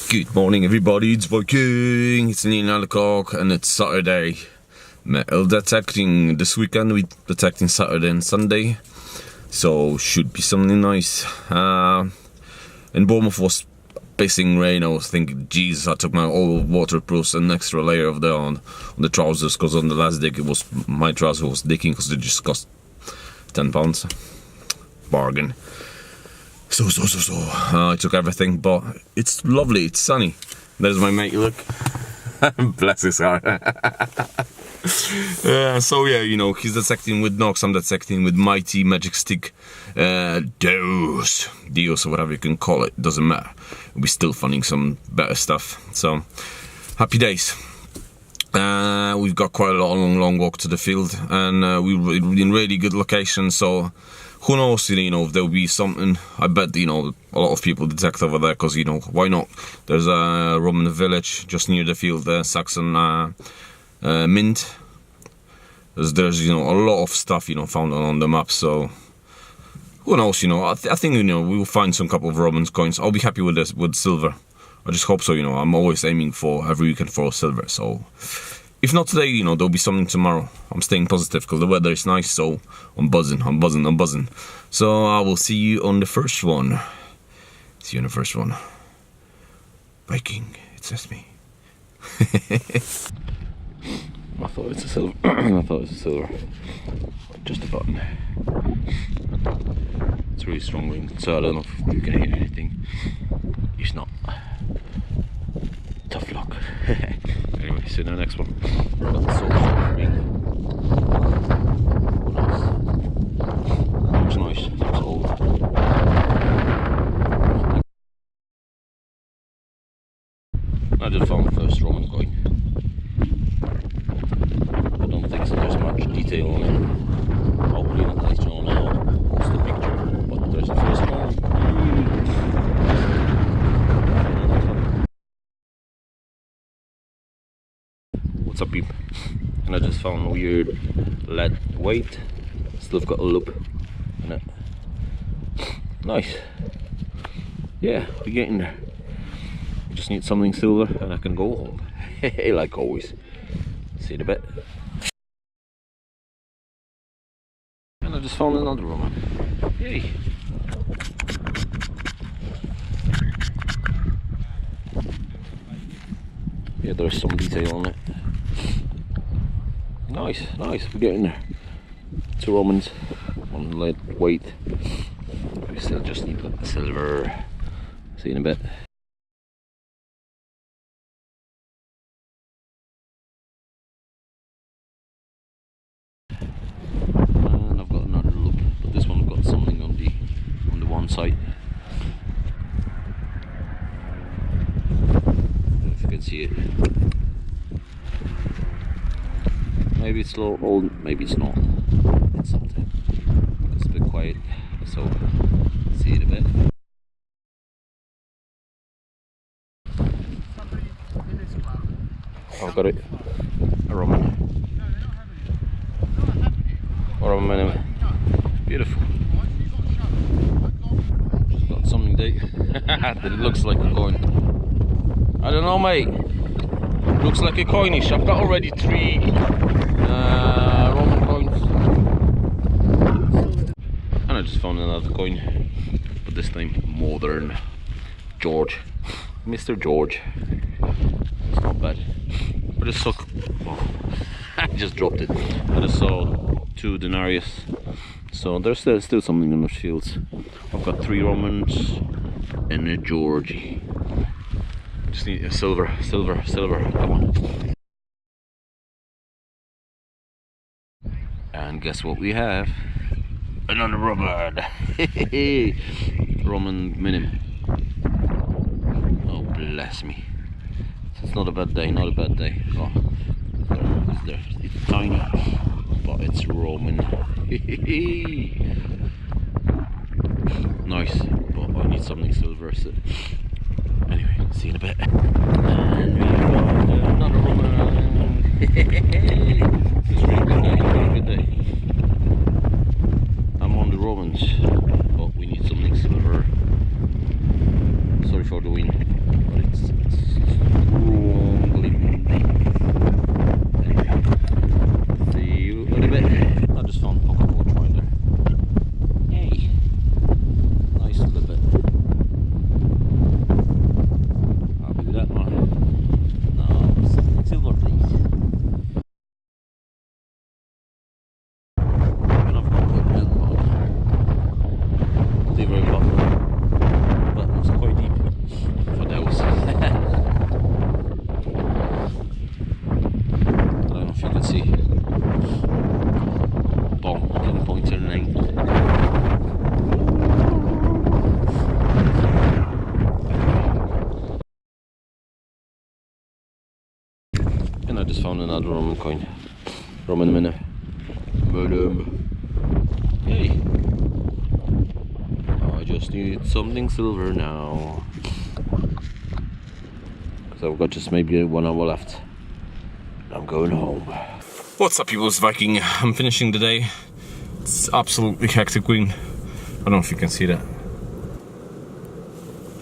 Good morning everybody, it's Viking, it's nearly 9 o'clock and it's Saturday. Metal detecting this weekend, we're detecting Saturday and Sunday, so should be something nice. In Bournemouth was pissing rain. I was thinking, Jesus, I took my old waterproofs and an extra layer of that on the trousers, because on the last dig it was, my trousers was leaking because they just cost £10. Bargain. So, I took everything, but it's lovely, it's sunny. There's my mate, look. Bless his heart. So yeah, you know, he's detecting with Nox, I'm detecting with Mighty Magic Stick Deus, or whatever you can call it, doesn't matter. We're still finding some better stuff, so happy days. We've got quite a long walk to the field, and we're in really good location, so who knows, you know, if there'll be something. I bet, you know, a lot of people detect over there, because, you know, why not? There's a Roman village just near the field, Saxon Mint. There's, you know, a lot of stuff, you know, found on the map, so who knows, you know. I think, you know, we'll find some couple of Roman coins. I'll be happy with this, with silver. I just hope so, you know. I'm always aiming for every weekend for silver, so if not today, you know, there'll be something tomorrow. I'm staying positive because the weather is nice, so I'm buzzing. So I will see you on the first one. See you on the first one. Viking, it's just me. I thought it was a silver. I thought it was a silver. Just a button. It's really strong wind, so I don't know if you can hear anything. It's not. Tough luck. Anyway, see you in the next one. Got the soul ring. Looks nice. Looks old. I just found the first Roman coin. I don't think so there's much detail on it. Hopefully not later on I'll post the picture, but there's the first one. What's up, peep? And I just found a weird lead weight. Still got a loop in it. Nice. Yeah, we're getting there. I just need something silver and I can go home. Like always. See you in a bit. And I just found another one. Yay! Yeah, there's some detail on it. Nice, we're getting there. 2 Romans, 1 lead weight. We still just need the silver. See you in a bit. And I've got another loop, but this one I've got something on the one side. If you can see it. Maybe it's low, old, maybe it's not. It's something. It's a bit quiet, so see it a bit. I've got it. A Roman. Or a minimum. Beautiful. Just got something there that it looks like a coin. I don't know, mate. Looks like a coinish. I've got already 3 Roman coins. And I just found another coin. But this time modern. George. Mr. George. It's not bad. I just saw... Well, I just dropped it. I just saw 2 denarius. So there's still something in those fields. I've got 3 Romans and a Georgie. Just need a silver, come on. And guess what we have? Another Roman. Roman minim. Oh, bless me. It's not a bad day, not a bad day. Oh, it's tiny, but it's Roman. Nice, but I need something silver. So anyway, see you in a bit. And we got another Roman. It's really good day, really good day. I'm on the Romans, but we need something silver. Sorry for the wind, but it's I just found another Roman coin. Roman minute. Hey! I just need something silver now. Because I've got just maybe 1 hour left. I'm going home. What's up, people? It's Viking. I'm finishing the day. It's absolutely hectic, Queen. I don't know if you can see that.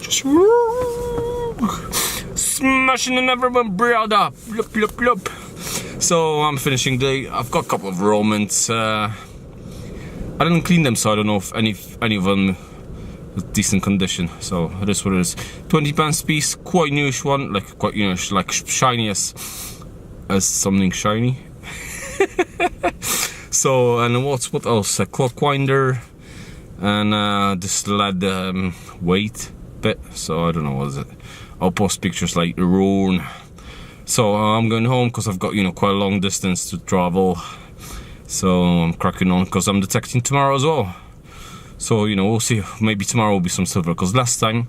Just smashing in everyone, brother. Blup, blup, blup. So I'm finishing the day. I've got a couple of Romans. I didn't clean them, so I don't know if any of them is decent condition. So it is what it is. £20 piece, quite newish one, quite newish, like shiny as something shiny. So, and what else? A clock winder and this lead weight bit. So I don't know what is it. I'll post pictures later on. So I'm going home because I've got quite a long distance to travel. So I'm cracking on because I'm detecting tomorrow as well. So we'll see. Maybe tomorrow will be some silver, because last time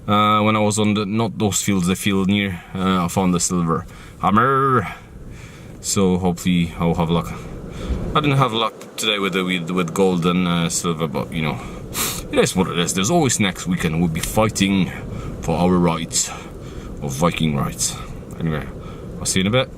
when I was on not those fields, the field near, I found the silver hammer. So hopefully I'll have luck. I didn't have luck today with gold and silver, but it is what it is. There's always next weekend. We'll be fighting for our rights, or Viking rights. Anyway, I'll see you in a bit.